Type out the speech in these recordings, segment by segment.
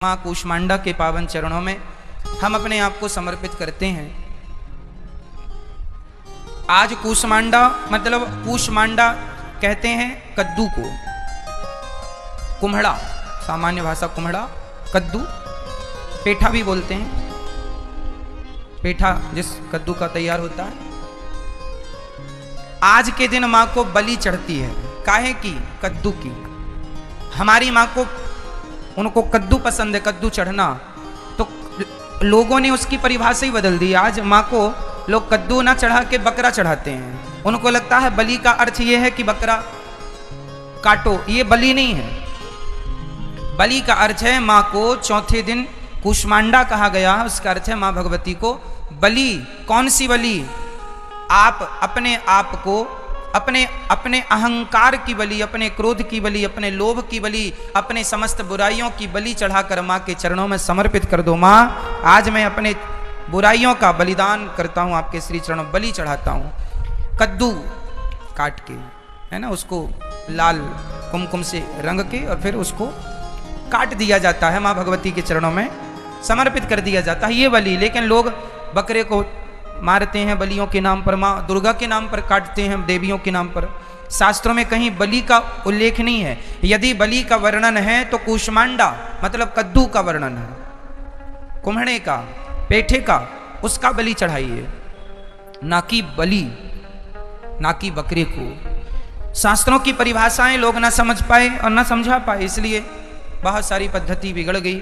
माँ कूष्मांडा के पावन चरणों में हम अपने आप को समर्पित करते हैं। आज कूष्मांडा मतलब कूष्मांडा कहते हैं कद्दू को, कुम्हड़ा सामान्य भाषा कुम्हड़ा, कद्दू, पेठा भी बोलते हैं, पेठा जिस कद्दू का तैयार होता है। आज के दिन माँ को बलि चढ़ती है, काहे की? कद्दू की। हमारी माँ को, उनको कद्दू पसंद है, कद्दू चढ़ना, तो लोगों ने उसकी परिभाषा ही बदल दी। आज माँ को लोग कद्दू ना चढ़ा के बकरा चढ़ाते हैं। उनको लगता है बलि का अर्थ ये है कि बकरा काटो, ये बलि नहीं है। बलि का अर्थ है माँ को चौथे दिन कूष्मांडा कहा गया, उसका अर्थ है माँ भगवती को बलि। कौन सी बलि? आप अपने आप को, अपने अहंकार की बलि, अपने क्रोध की बलि, अपने लोभ की बलि, अपने समस्त बुराइयों की बलि चढ़ाकर माँ के चरणों में समर्पित कर दो। माँ, आज मैं अपने बुराइयों का बलिदान करता हूँ, आपके श्री चरणों में बलि चढ़ाता हूँ। कद्दू काट के, है ना, उसको लाल कुमकुम से रंग के और फिर उसको काट दिया जाता है, माँ भगवती के चरणों में समर्पित कर दिया जाता है, ये बलि। लेकिन लोग बकरे को मारते हैं बलियों के नाम पर, माँ दुर्गा के नाम पर काटते हैं, देवियों के नाम पर। शास्त्रों में कहीं बलि का उल्लेख नहीं है। यदि बलि का वर्णन है तो कूष्मांडा मतलब कद्दू का वर्णन है, कुम्हड़े का, पेठे का, उसका बलि चढ़ाइए, ना कि बलि, ना कि बकरे को। शास्त्रों की परिभाषाएं लोग ना समझ पाए और ना समझा पाए, इसलिए बहुत सारी पद्धति बिगड़ गई।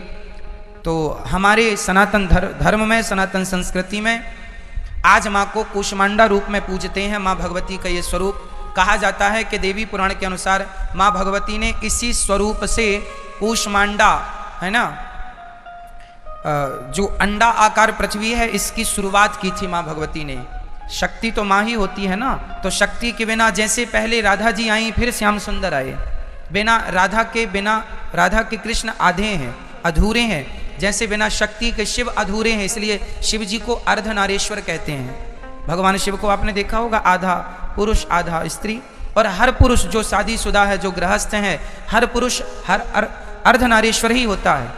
तो हमारे सनातन धर्म में, सनातन संस्कृति में आज माँ को कूष्मांडा रूप में पूजते हैं। माँ भगवती का ये स्वरूप कहा जाता है कि देवी पुराण के अनुसार माँ भगवती ने इसी स्वरूप से कूष्मांडा, है ना, जो अंडा आकार पृथ्वी है, इसकी शुरुआत की थी माँ भगवती ने। शक्ति तो माँ ही होती है ना, तो शक्ति के बिना, जैसे पहले राधा जी आई फिर श्याम सुंदर आए, बिना राधा के कृष्ण आधे हैं, अधूरे हैं, जैसे बिना शक्ति के शिव अधूरे हैं, इसलिए शिव जी को अर्धनारीश्वर कहते हैं। भगवान शिव को आपने देखा होगा, आधा पुरुष आधा स्त्री, और हर पुरुष जो शादीशुदा है, जो गृहस्थ है, हर पुरुष हर अर्धनारीश्वर ही होता है।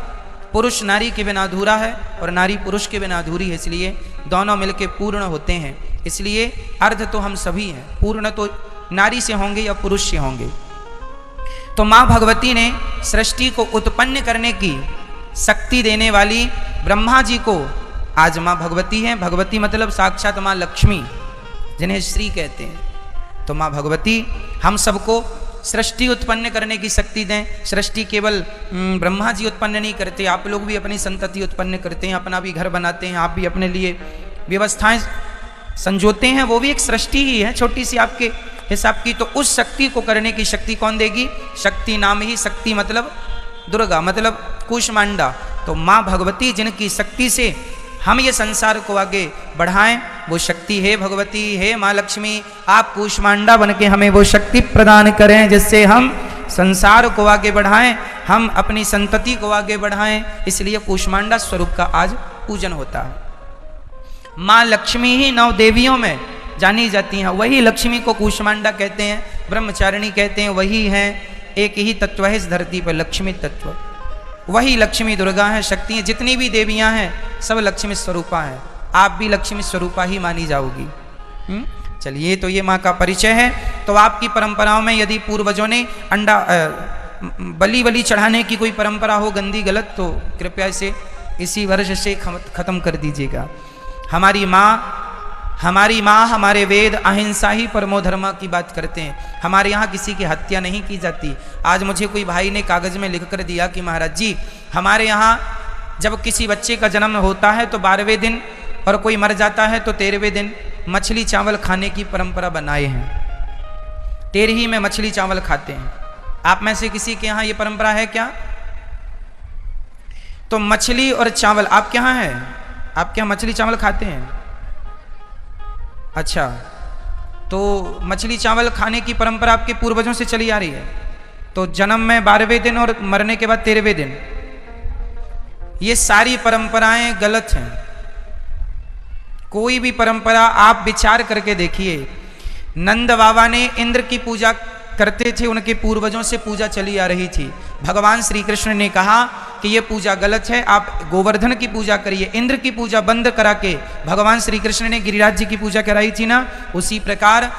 पुरुष नारी के बिना अधूरा है और नारी पुरुष के बिना अधूरी है, इसलिए दोनों मिलके पूर्ण होते हैं। इसलिए अर्ध तो हम सभी हैं, पूर्ण तो नारी से होंगे या पुरुष से होंगे। तो माँ भगवती ने सृष्टि को उत्पन्न करने की शक्ति देने वाली ब्रह्मा जी को आज माँ भगवती है। भगवती मतलब साक्षात माँ लक्ष्मी, जिन्हें श्री कहते हैं। तो माँ भगवती हम सबको सृष्टि उत्पन्न करने की शक्ति दें। सृष्टि केवल ब्रह्मा जी उत्पन्न नहीं करते, आप लोग भी अपनी संतति उत्पन्न करते हैं, अपना भी घर बनाते हैं, आप भी अपने लिए व्यवस्थाएं संजोते हैं, वो भी एक सृष्टि ही है, छोटी सी आपके हिसाब की। तो उस शक्ति को करने की शक्ति कौन देगी? शक्ति नाम ही शक्ति मतलब दुर्गा, मतलब कूष्मांडा। तो माँ भगवती जिनकी शक्ति से हम ये संसार को आगे बढ़ाएं, वो शक्ति है भगवती, है माँ लक्ष्मी। आप कूष्मांडा बन के हमें वो शक्ति प्रदान करें जिससे हम संसार को आगे बढ़ाएं, हम अपनी संतति को आगे बढ़ाएं। इसलिए कूष्मांडा स्वरूप का आज पूजन होता है। माँ लक्ष्मी ही 9 देवियों में जानी जाती हैं, वही लक्ष्मी को कूष्मांडा कहते हैं, ब्रह्मचारिणी कहते हैं, वही हैं। एक ही तत्व है इस धरती पर, लक्ष्मी तत्व, वही लक्ष्मी दुर्गा है। शक्ति है, जितनी भी देवियां हैं सब लक्ष्मी स्वरूपा हैं, आप भी लक्ष्मी स्वरूपा ही मानी जाओगी। चलिए, तो ये माँ का परिचय है। तो आपकी परंपराओं में यदि पूर्वजों ने अंडा बलि चढ़ाने की कोई परंपरा हो गंदी गलत, तो कृपया इसे इसी वर्ष से खत्म कर दीजिएगा। हमारी माँ हमारे वेद अहिंसा ही परमो धर्म की बात करते हैं। हमारे यहाँ किसी की हत्या नहीं की जाती। आज मुझे कोई भाई ने कागज में लिख कर दिया कि महाराज जी, हमारे यहाँ जब किसी बच्चे का जन्म होता है तो 12वें दिन, और कोई मर जाता है तो 13वें दिन मछली चावल खाने की परंपरा बनाए हैं। 13 में मछली चावल खाते हैं। आप में से किसी के यहाँ ये परंपरा है क्या? तो मछली और चावल आपके यहाँ है? आपके यहाँ मछली चावल खाते हैं? अच्छा, तो मछली चावल खाने की परंपरा आपके पूर्वजों से चली आ रही है। तो जन्म में 12वें दिन और मरने के बाद 13वें दिन, ये सारी परंपराएं गलत हैं। कोई भी परंपरा आप विचार करके देखिए। नंद बाबा ने इंद्र की पूजा करते थे, उनके पूर्वजों से पूजा चली आ रही थी। भगवान श्री कृष्ण ने कहा कि ये पूजा गलत है, आप गोवर्धन की पूजा करिए। इंद्र की पूजा बंद करा के भगवान श्री कृष्ण ने गिरिराज जी की पूजा कराई थी ना, उसी प्रकार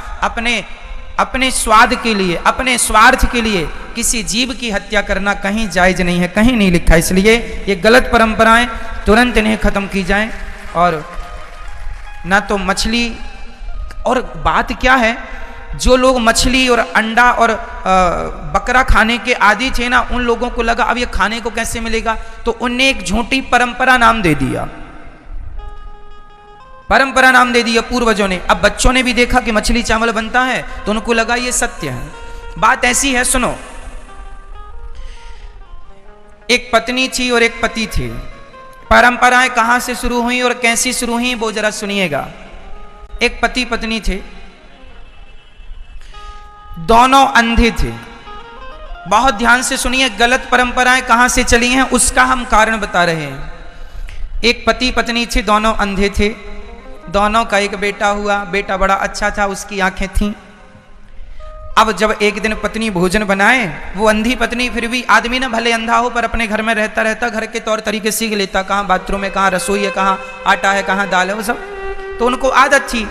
अपने स्वाद के लिए, अपने स्वार्थ के लिए किसी जीव की हत्या करना कहीं जायज नहीं है, कहीं नहीं लिखा। इसलिए ये गलत परंपराएं तुरंत इन्हें खत्म की जाएं। और ना तो मछली, और बात क्या है, जो लोग मछली और अंडा और बकरा खाने के आदी थे ना, उन लोगों को लगा अब ये खाने को कैसे मिलेगा, तो उनने एक झूठी परंपरा नाम दे दिया, परंपरा नाम दे दिया पूर्वजों ने। अब बच्चों ने भी देखा कि मछली चावल बनता है तो उनको लगा ये सत्य है। बात ऐसी है, सुनो। एक पत्नी थी और एक पति थे। परंपराएं कहां से शुरू हुई और कैसी शुरू हुई वो जरा सुनिएगा। एक पति पत्नी थे, दोनों अंधे थे। बहुत ध्यान से सुनिए, गलत परंपराएं कहां से चली हैं उसका हम कारण बता रहे हैं। एक पति पत्नी थे, दोनों अंधे थे। दोनों का एक बेटा हुआ, बेटा बड़ा अच्छा था, उसकी आंखें थीं। अब जब एक दिन पत्नी भोजन बनाए, वो अंधी पत्नी, फिर भी आदमी ना भले अंधा हो पर अपने घर में रहता रहता घर के तौर तरीके सीख लेता, कहाँ बाथरूम है, कहाँ रसोई है, कहाँ आटा है, कहाँ दाल है, वो सब तो उनको आदत थी।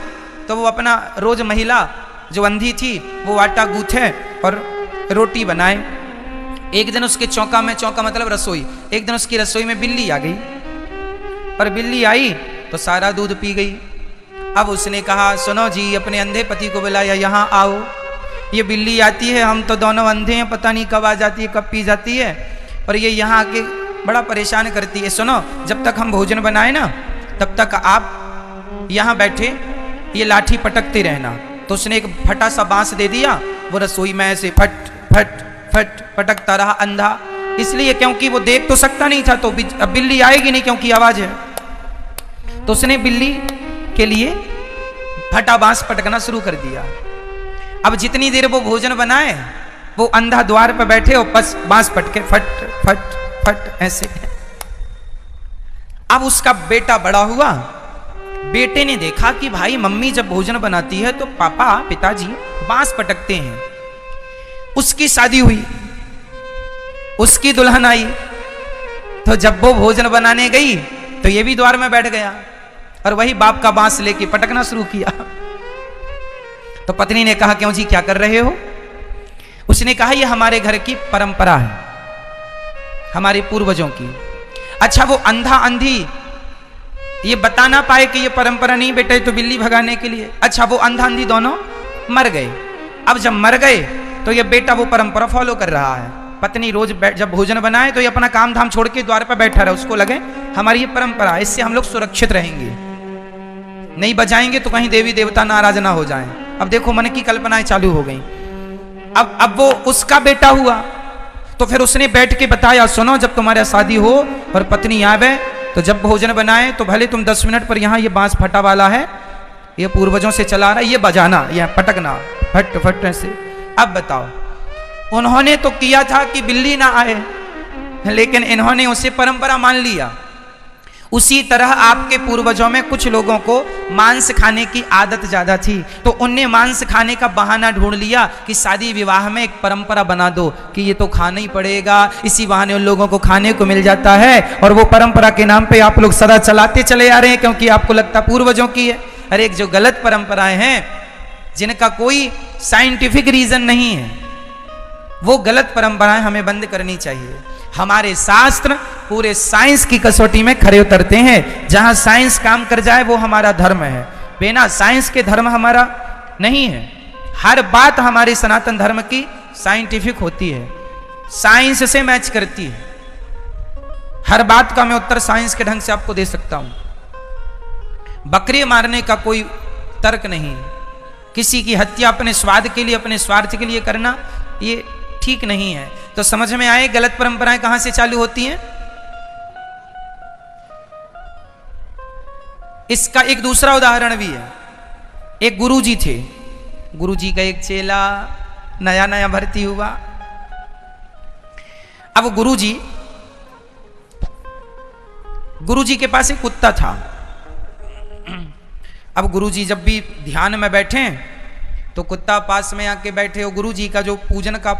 तो वो अपना रोज महिला जो अंधी थी वो आटा गूंथे और रोटी बनाए। एक दिन उसके चौका में, चौका मतलब रसोई, एक दिन उसकी रसोई में बिल्ली आ गई। पर बिल्ली आई तो सारा दूध पी गई। अब उसने कहा, सुनो जी, अपने अंधे पति को बुलाया, यहाँ आओ। ये बिल्ली आती है, हम तो दोनों अंधे हैं, पता नहीं कब आ जाती है कब पी जाती है, पर ये यहाँ आके बड़ा परेशान करती है। सुनो, जब तक हम भोजन बनाए ना तब तक आप यहाँ बैठे ये लाठी पटकते रहना। तो उसने एक फटा सा बांस दे दिया, वो रसोई में ऐसे फट फट फट पटकता रहा अंधा, इसलिए क्योंकि वो देख तो सकता नहीं था, तो अब बिल्ली आएगी नहीं क्योंकि आवाज है। तो उसने बिल्ली के लिए फटा बांस पटकना शुरू कर दिया। अब जितनी देर वो भोजन बनाए, वो अंधा द्वार पर बैठे और बस बांस पटके फट फट फट ऐसे। अब उसका बेटा बड़ा हुआ, बेटे ने देखा कि भाई मम्मी जब भोजन बनाती है तो पापा, पिताजी बांस पटकते हैं। उसकी शादी हुई, उसकी दुल्हन आई, तो जब वो भोजन बनाने गई तो ये भी द्वार में बैठ गया और वही बाप का बांस लेके पटकना शुरू किया। तो पत्नी ने कहा, क्यों जी, क्या कर रहे हो? उसने कहा, ये हमारे घर की परंपरा है, हमारे पूर्वजों की। अच्छा, वो अंधा अंधी ये बता ना पाए कि ये परंपरा नहीं बेटा, तो बिल्ली भगाने के लिए। अच्छा, वो अंधा अंधी दोनों मर गए। अब जब मर गए तो ये बेटा वो परंपरा फॉलो कर रहा है। पत्नी रोज जब भोजन बनाए तो ये अपना काम धाम छोड़ के द्वार पर बैठा रहा, उसको लगे हमारी ये परंपरा है, इससे हम लोग सुरक्षित रहेंगे, नहीं बजाएंगे तो कहीं देवी देवता नाराज ना हो जाएं। अब देखो मन की कल्पनाएं चालू हो गई। अब वो उसका बेटा हुआ, तो फिर उसने बैठ के बताया, सुनो, जब तुम्हारा शादी हो और पत्नी आवे तो जब भोजन बनाए तो भले तुम 10 मिनट पर यहाँ ये बांस फटा वाला है, ये पूर्वजों से चला रहा है, ये बजाना, ये पटकना फट फट ऐसे। अब बताओ, उन्होंने तो किया था कि बिल्ली ना आए, लेकिन इन्होंने उसे परंपरा मान लिया। उसी तरह आपके पूर्वजों में कुछ लोगों को मांस खाने की आदत ज्यादा थी, तो उनने मांस खाने का बहाना ढूंढ लिया कि शादी विवाह में एक परंपरा बना दो कि ये तो खाना ही पड़ेगा, इसी बहाने उन लोगों को खाने को मिल जाता है, और वो परंपरा के नाम पे आप लोग सदा चलाते चले आ रहे हैं क्योंकि आपको लगता पूर्वजों की है। अरे एक जो गलत परंपराएं हैं जिनका कोई साइंटिफिक रीजन नहीं है, वो गलत परंपराएं हमें बंद करनी चाहिए। हमारे शास्त्र पूरे साइंस की कसौटी में खरे उतरते हैं। जहां साइंस काम कर जाए वो हमारा धर्म है, बिना साइंस के धर्म हमारा नहीं है। हर बात हमारे सनातन धर्म की साइंटिफिक होती है, साइंस से मैच करती है। हर बात का मैं उत्तर साइंस के ढंग से आपको दे सकता हूं। बकरी मारने का कोई तर्क नहीं, किसी की हत्या अपने स्वाद के लिए, अपने स्वार्थ के लिए करना ये ठीक नहीं है। तो समझ में आए गलत परंपराएं कहां से चालू होती हैं। इसका एक दूसरा उदाहरण भी है। एक गुरुजी थे, गुरुजी का एक चेला नया नया भर्ती हुआ। अब गुरुजी के पास एक कुत्ता था। अब गुरुजी जब भी ध्यान में बैठे तो कुत्ता पास में आके बैठे, और गुरुजी का जो पूजन का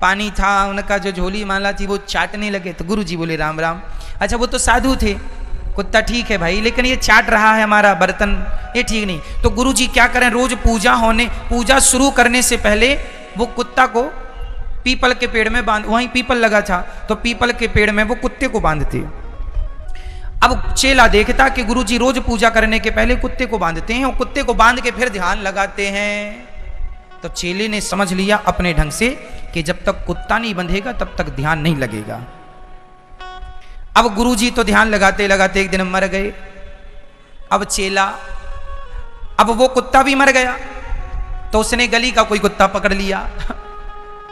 पानी था, उनका जो झोली माला थी वो चाटने लगे। तो गुरुजी बोले राम राम। अच्छा वो तो साधु थे, कुत्ता ठीक है भाई, लेकिन ये चाट रहा है हमारा बर्तन, ये ठीक नहीं। तो गुरुजी क्या करें, रोज पूजा शुरू करने से पहले वो कुत्ता को पीपल के पेड़ में बांध, वहीं पीपल लगा था तो पीपल के पेड़ में वो कुत्ते को बांधते। अब चेला देखता कि गुरुजी रोज पूजा करने के पहले कुत्ते को बांधते हैं और कुत्ते को बांध के फिर ध्यान लगाते हैं। तो चेले ने समझ लिया अपने ढंग से कि जब तक कुत्ता नहीं बंधेगा तब तक ध्यान नहीं लगेगा। अब गुरुजी तो ध्यान लगाते लगाते एक दिन मर गए। अब चेला, अब वो कुत्ता भी मर गया तो उसने गली का कोई कुत्ता पकड़ लिया।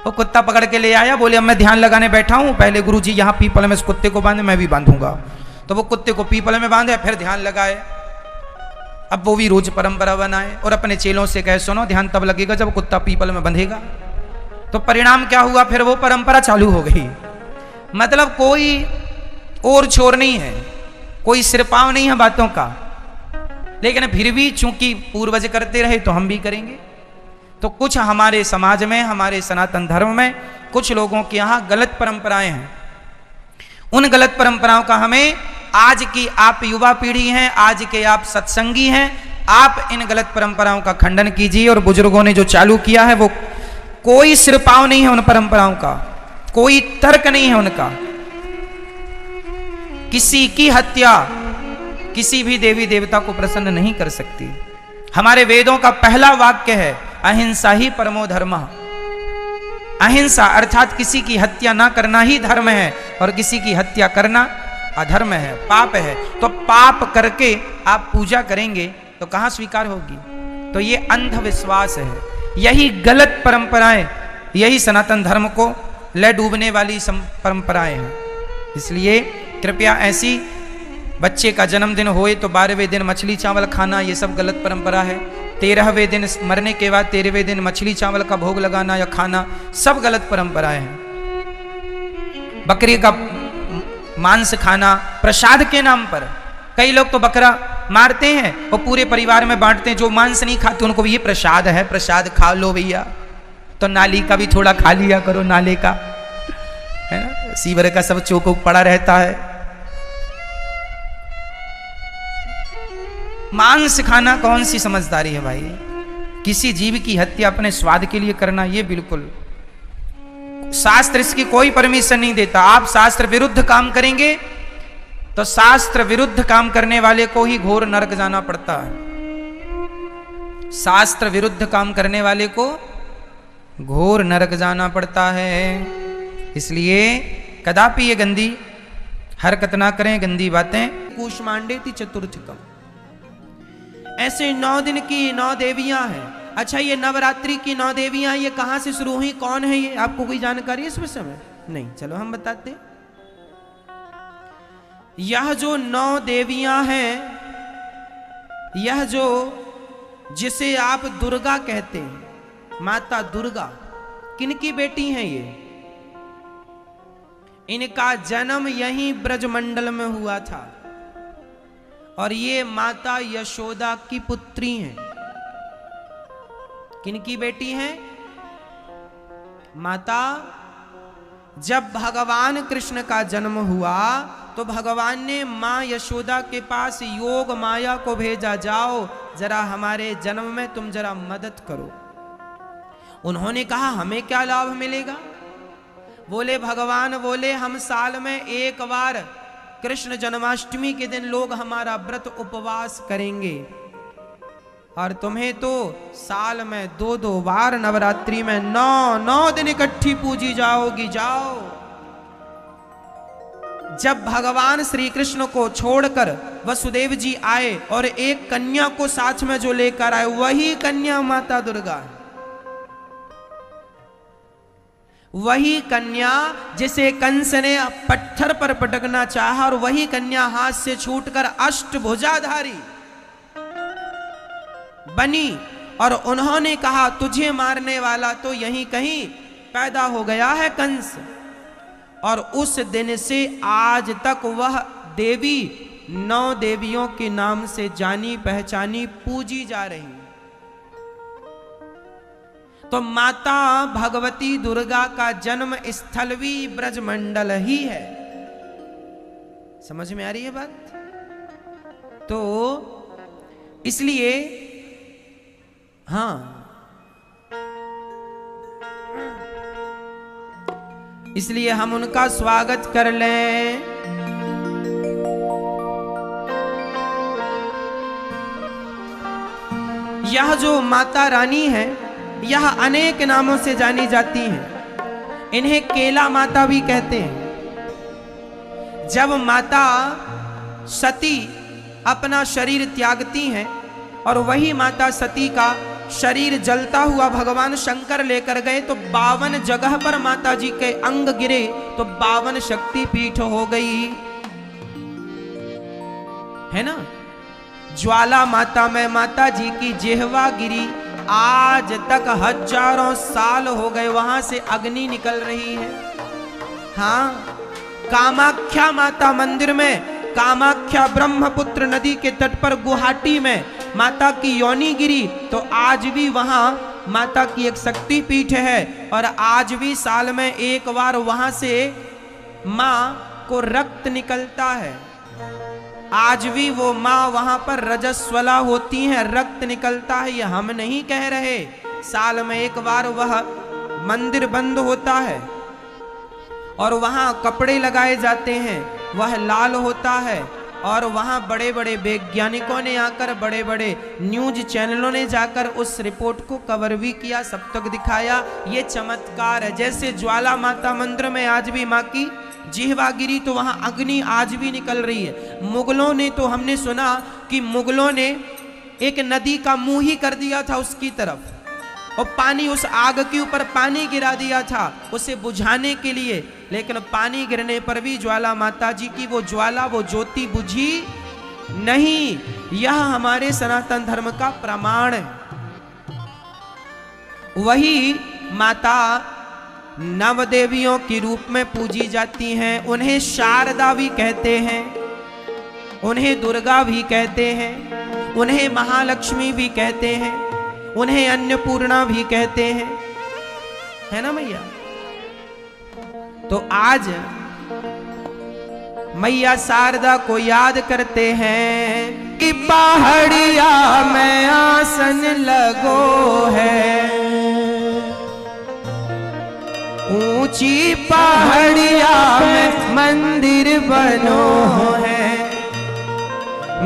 वो कुत्ता पकड़ के ले आया, बोले अब मैं ध्यान लगाने बैठा हूं, पहले गुरुजी यहां पीपल में इस कुत्ते को बांधे, मैं भी बांधूंगा। तो वो कुत्ते को पीपल में बांधे, फिर ध्यान लगाए। अब वो भी रोज परंपरा बनाए और अपने चेलों से कहे सुनो ध्यान तब लगेगा जब कुत्ता पीपल में बंधेगा। तो परिणाम क्या हुआ, फिर वो परंपरा चालू हो गई। मतलब कोई और छोर नहीं है, कोई सिरपाव नहीं है बातों का, लेकिन फिर भी चूंकि पूर्वज करते रहे तो हम भी करेंगे। तो कुछ हमारे समाज में, हमारे सनातन धर्म में कुछ लोगों के यहाँ गलत परंपराएं हैं। उन गलत परंपराओं का हमें, आज की आप युवा पीढ़ी हैं, आज के आप सत्संगी हैं, आप इन गलत परंपराओं का खंडन कीजिए। और बुजुर्गों ने जो चालू किया है वो कोई सिरपाव नहीं है उन परंपराओं का, कोई तर्क नहीं है उनका। किसी की हत्या किसी भी देवी देवता को प्रसन्न नहीं कर सकती। हमारे वेदों का पहला वाक्य है अहिंसा ही परमो धर्मः। अहिंसा अर्थात किसी की हत्या ना करना ही धर्म है और किसी की हत्या करना अधर्म है, पाप है। तो पाप करके आप पूजा करेंगे तो कहां स्वीकार होगी। तो ये अंधविश्वास है, यही गलत परंपराएं, यही सनातन धर्म को ले डूबने वाली परंपराएं हैं। इसलिए कृपया ऐसी, बच्चे का जन्मदिन होए तो 12वें दिन मछली चावल खाना, ये सब गलत परंपरा है। 13वें दिन मरने के बाद 13वें दिन मछली चावल का भोग लगाना या खाना, सब गलत परंपराएं हैं। बकरी का मांस खाना प्रसाद के नाम पर, कई लोग तो बकरा मारते हैं और पूरे परिवार में बांटते हैं। जो मांस नहीं खाते उनको भी ये प्रसाद है, प्रसाद खा लो भैया। तो नाली का भी थोड़ा खा लिया करो, नाले का है ना, सीवर का सब चौक पड़ा रहता है। मांस खाना कौन सी समझदारी है भाई। किसी जीव की हत्या अपने स्वाद के लिए करना, ये बिल्कुल, शास्त्र इसकी कोई परमिशन नहीं देता। आप शास्त्र विरुद्ध काम करेंगे तो शास्त्र विरुद्ध काम करने वाले को ही घोर नरक जाना पड़ता है। शास्त्र विरुद्ध काम करने वाले को घोर नरक जाना पड़ता है। इसलिए कदापि ये गंदी हरकत ना करें, गंदी बातें। कूष्मांडेति चतुर्थकम, ऐसे 9 दिन की 9 देवियां हैं। अच्छा ये नवरात्रि की 9 देवियां ये कहां से शुरू हुई, कौन है ये, आपको कोई जानकारी है इस विषय में? नहीं, चलो हम बताते। यह जो 9 देवियां हैं, यह जो जिसे आप दुर्गा कहते हैं, माता दुर्गा, किनकी बेटी हैं ये? इनका जन्म यहीं ब्रजमंडल में हुआ था और ये माता यशोदा की पुत्री हैं। किनकी बेटी हैं? माता, जब भगवान कृष्ण का जन्म हुआ तो भगवान ने मां यशोदा के पास योग माया को भेजा, जाओ जरा हमारे जन्म में तुम जरा मदद करो। उन्होंने कहा हमें क्या लाभ मिलेगा? बोले भगवान बोले हम साल में एक बार कृष्ण जन्माष्टमी के दिन लोग हमारा व्रत उपवास करेंगे और तुम्हें तो साल में 2-2 बार नवरात्रि में 9 दिन इकट्ठी पूजी जाओगी, जाओ। जब भगवान श्री कृष्ण को छोड़कर वसुदेव जी आए और एक कन्या को साथ में जो लेकर आए, वही कन्या माता दुर्गा है। वही कन्या जिसे कंस ने पत्थर पर पटकना चाहा और वही कन्या हाथ से छूटकर अष्टभुजाधारी बनी और उन्होंने कहा तुझे मारने वाला तो यहीं कहीं पैदा हो गया है कंस। और उस दिन से आज तक वह देवी 9 देवियों के नाम से जानी पहचानी पूजी जा रही। तो माता भगवती दुर्गा का जन्म स्थल भी ब्रजमंडल ही है। समझ में आ रही है बात? तो इसलिए हाँ, इसलिए हम उनका स्वागत कर लें। यह जो माता रानी है, यह अनेक नामों से जानी जाती हैं। इन्हें केला माता भी कहते हैं। जब माता सती अपना शरीर त्यागती हैं और वही माता सती का शरीर जलता हुआ भगवान शंकर लेकर गए, तो 52 जगह पर माता जी के अंग गिरे, तो 52 शक्ति पीठ हो गई, है ना। ज्वाला माता में माता जी की जिह्वा गिरी, आज तक हजारों साल हो गए वहां से अग्नि निकल रही है। हाँ, कामाख्या माता मंदिर में, कामाख्या ब्रह्मपुत्र नदी के तट पर गुवाहाटी में माता की योनि गिरी, तो आज भी वहां माता की एक शक्ति पीठ है और आज भी साल में एक बार वहां से मां को रक्त निकलता है। आज भी वो माँ वहां पर रजस्वला होती हैं, रक्त निकलता है, ये हम नहीं कह रहे। साल में एक बार वह मंदिर बंद होता है और वहां कपड़े लगाए जाते हैं, वह लाल होता है और वहां बड़े बड़े वैज्ञानिकों ने आकर, बड़े बड़े न्यूज चैनलों ने जाकर उस रिपोर्ट को कवर भी किया, सब तक दिखाया। ये चमत्कार है। जैसे ज्वाला माता मंदिर में आज भी माँ की जिह्वा गिरी, तो वहां अग्नि आज भी निकल रही है। मुगलों ने, तो हमने सुना कि मुगलों ने एक नदी का मुंह ही कर दिया था उसकी तरफ और पानी, उस आग के ऊपर पानी गिरा दिया था उसे बुझाने के लिए, लेकिन पानी गिरने पर भी ज्वाला माता जी की वो ज्वाला, वो ज्योति बुझी नहीं। यह हमारे सनातन धर्म का प्रमाण है। वही माता नवदेवियों के रूप में पूजी जाती हैं। उन्हें शारदा भी कहते हैं, उन्हें दुर्गा भी कहते हैं, उन्हें महालक्ष्मी भी कहते हैं, उन्हें अन्नपूर्णा भी कहते हैं, है ना मैया। तो आज मैया शारदा को याद करते हैं कि पहाड़िया में आसन लगो है, ऊंची पहाड़िया में मंदिर बनो है,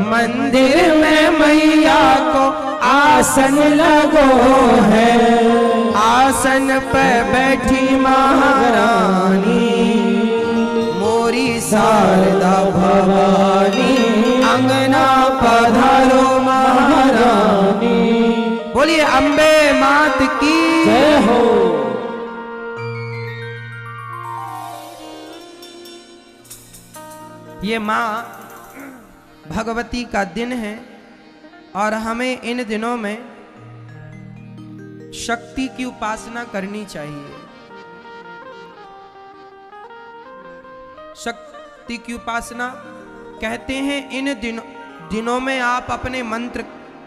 मंदिर में मैया को आसन लगो है, आसन पे बैठी महारानी मोरी शारदा भवानी, अंगना पधारो महारानी। बोलिए अम्बे मात की जय हो। ये माँ भगवती का दिन है और हमें इन दिनों में शक्ति की उपासना करनी चाहिए। शक्ति की उपासना कहते हैं इन दिनों में आप अपने मंत्र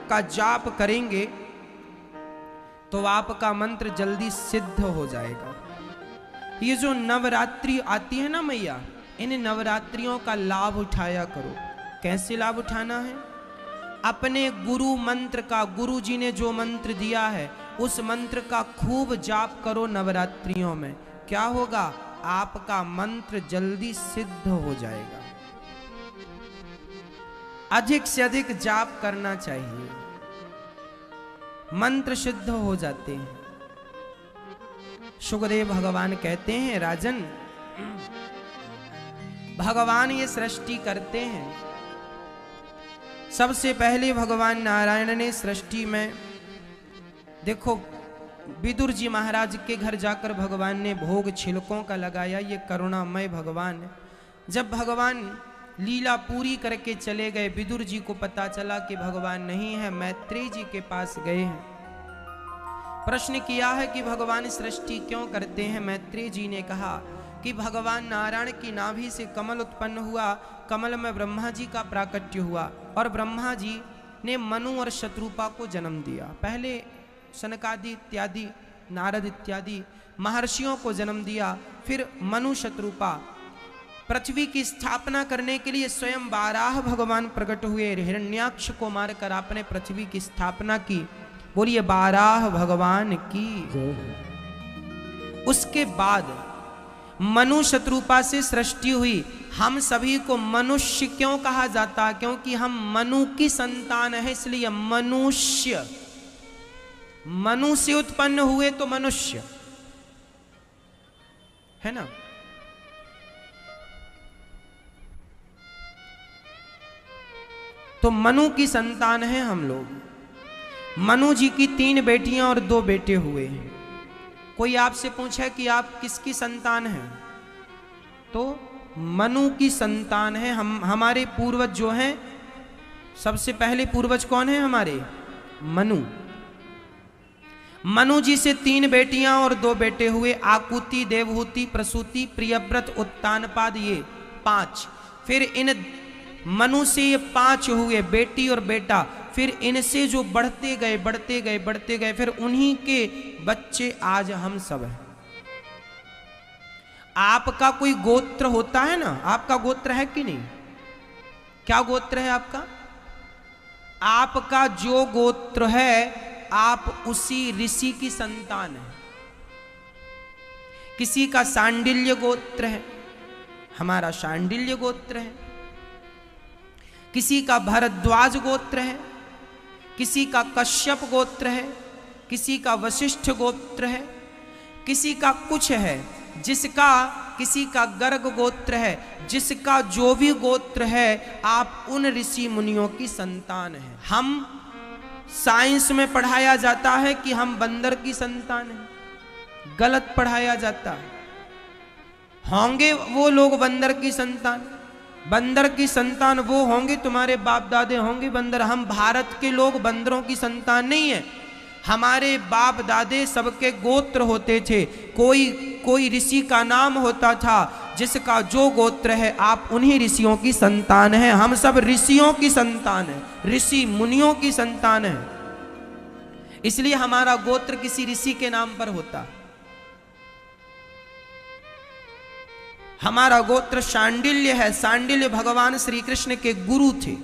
का जाप करेंगे तो आपका मंत्र जल्दी सिद्ध हो जाएगा। ये जो नवरात्रि आती है ना मैया, इन नवरात्रियों का लाभ उठाया करो। कैसे लाभ उठाना है? अपने गुरु मंत्र का, गुरु जी ने जो मंत्र दिया है उस मंत्र का खूब जाप करो नवरात्रियों में। क्या होगा? आपका मंत्र जल्दी सिद्ध हो जाएगा। अधिक से अधिक जाप करना चाहिए, मंत्र सिद्ध हो जाते हैं। शुकदेव भगवान कहते हैं, राजन भगवान ये सृष्टि करते हैं। सबसे पहले भगवान नारायण ने सृष्टि में, देखो विदुर जी महाराज के घर जाकर भगवान ने भोग छिलकों का लगाया। ये करुणामय भगवान है। जब भगवान लीला पूरी करके चले गए, विदुर जी को पता चला कि भगवान नहीं है, मैत्रेय जी के पास गए हैं। प्रश्न किया है कि भगवान सृष्टि क्यों करते हैं। मैत्रेय जी ने कहा कि भगवान नारायण की नाभि से कमल उत्पन्न हुआ, कमल में ब्रह्मा जी का प्राकट्य हुआ और ब्रह्मा जी ने मनु और शत्रुपा को जन्म दिया। पहले सनकादि इत्यादि नारद इत्यादि महर्षियों को जन्म दिया। फिर मनु शतरूपा पृथ्वी की स्थापना करने के लिए स्वयं वाराह भगवान प्रकट हुए, हिरण्याक्ष को मारकर आपने पृथ्वी की स्थापना की। बोलिए वाराह भगवान की। उसके बाद मनु शतरूपा से सृष्टि हुई। हम सभी को मनुष्य क्यों कहा जाता? क्योंकि हम मनु की संतान है, इसलिए मनुष्य। मनु से उत्पन्न हुए तो मनुष्य है ना। तो मनु की संतान है हम लोग। मनु जी की 3 बेटियां और 2 बेटे हुए हैं। कोई आपसे पूछे कि आप किसकी संतान हैं, तो मनु की संतान है। हमारे पूर्वज जो हैं, सबसे पहले पूर्वज कौन है हमारे? मनु। मनु जी से 3 बेटियां और 2 बेटे हुए, आकुति, देवहूति, प्रसूति, प्रियव्रत, उत्तानपाद, ये 5। फिर इन मनु से ये 5 हुए, बेटी और बेटा। फिर इनसे जो बढ़ते गए बढ़ते गए बढ़ते गए, फिर उन्हीं के बच्चे आज हम सब हैं। आपका कोई गोत्र होता है ना, आपका गोत्र है कि नहीं? क्या गोत्र है आपका? आपका जो गोत्र है, आप उसी ऋषि की संतान है। किसी का शांडिल्य गोत्र है, हमारा शांडिल्य गोत्र है। किसी का भरद्वाज गोत्र है, किसी का कश्यप गोत्र है, किसी का वशिष्ठ गोत्र है, किसी का कुछ है, जिसका किसी का गर्ग गोत्र है। जिसका जो भी गोत्र है, आप उन ऋषि मुनियों की संतान हैं। हम साइंस में पढ़ाया जाता है कि हम बंदर की संतान हैं, गलत पढ़ाया जाता है। होंगे वो लोग बंदर की संतान, बंदर की संतान वो होंगे, तुम्हारे बाप दादे होंगे बंदर। हम भारत के लोग बंदरों की संतान नहीं है। हमारे बाप दादे सबके गोत्र होते थे, कोई ऋषि का नाम होता था, जिसका जो गोत्र है आप उन्हीं ऋषियों की संतान हैं। हम सब ऋषियों की संतान हैं, ऋषि मुनियों की संतान हैं। इसलिए हमारा गोत्र किसी ऋषि के नाम पर होता। हमारा गोत्र शांडिल्य है। शांडिल्य भगवान श्री कृष्ण के गुरु थे।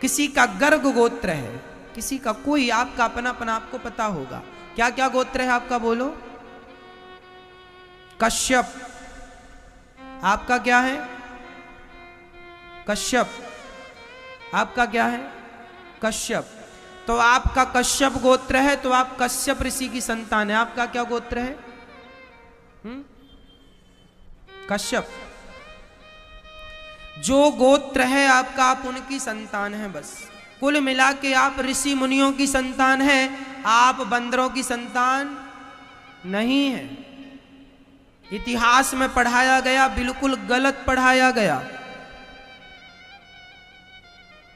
किसी का गर्ग गोत्र है, किसी का कोई, आपका अपना अपना आपको पता होगा। क्या क्या गोत्र है आपका, बोलो? कश्यप। आपका क्या है? कश्यप। आपका क्या है? कश्यप। तो आपका कश्यप गोत्र है, तो आप कश्यप ऋषि की संतान है। आपका क्या गोत्र है? कश्यप। जो गोत्र है आपका, आप उनकी संतान है बस। कुल मिला के आप ऋषि मुनियों की संतान है, आप बंदरों की संतान नहीं है। इतिहास में पढ़ाया गया, बिल्कुल गलत पढ़ाया गया।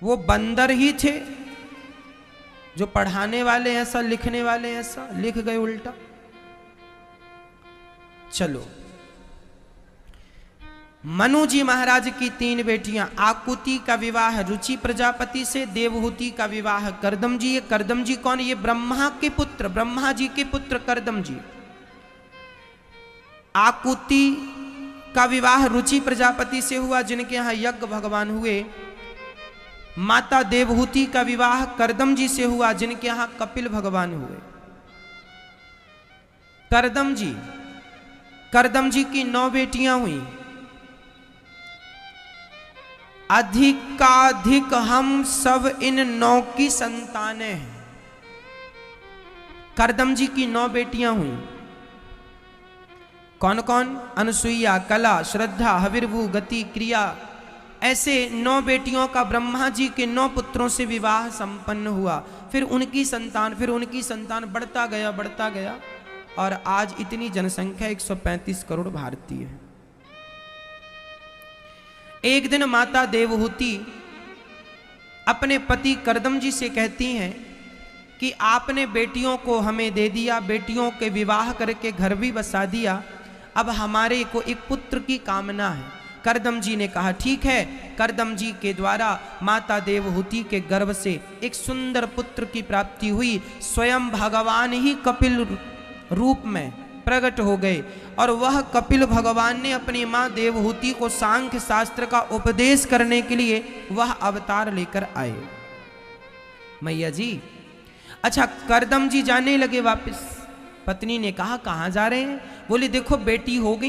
वो बंदर ही थे, जो पढ़ाने वाले ऐसा, लिखने वाले ऐसा लिख गए उल्टा। चलो, मनु जी महाराज की 3 बेटियां, आकुति का विवाह रुचि प्रजापति से, देवहूति का विवाह करदम जी। ये करदम जी कौन? ये ब्रह्मा के पुत्र, ब्रह्मा जी के पुत्र करदम जी। आकुति का विवाह रुचि प्रजापति से हुआ, जिनके यहां यज्ञ भगवान हुए। माता देवहूति का विवाह करदम जी से हुआ, जिनके यहां कपिल भगवान हुए। करदम जी की 9 बेटियां हुई। अधिकाधिक हम सब इन 9 की संतानें हैं। करदम जी की 9 बेटियां हुई। कौन कौन? अनुसुईया, कला, श्रद्धा, हविर्भू, गति, क्रिया। ऐसे 9 बेटियों का ब्रह्मा जी के 9 पुत्रों से विवाह संपन्न हुआ। फिर उनकी संतान बढ़ता गया और आज इतनी जनसंख्या 135 करोड़ भारतीय है। एक दिन माता देवहूति अपने पति करदम जी से कहती हैं कि आपने बेटियों को हमें दे दिया, बेटियों के विवाह करके घर भी बसा दिया, अब हमारे को एक पुत्र की कामना है। करदम जी ने कहा ठीक है। करदम जी के द्वारा माता देवहूति के गर्भ से एक सुंदर पुत्र की प्राप्ति हुई। स्वयं भगवान ही कपिल रूप में प्रकट हो गए और वह कपिल भगवान ने अपनी माँ देवहूति को सांख्य शास्त्र का उपदेश करने के लिए वह अवतार लेकर आए। मैया जी, अच्छा करदम जी जाने लगे वापस। पत्नी ने कहा कहाँ जा रहे हैं? बोले देखो बेटी हो गई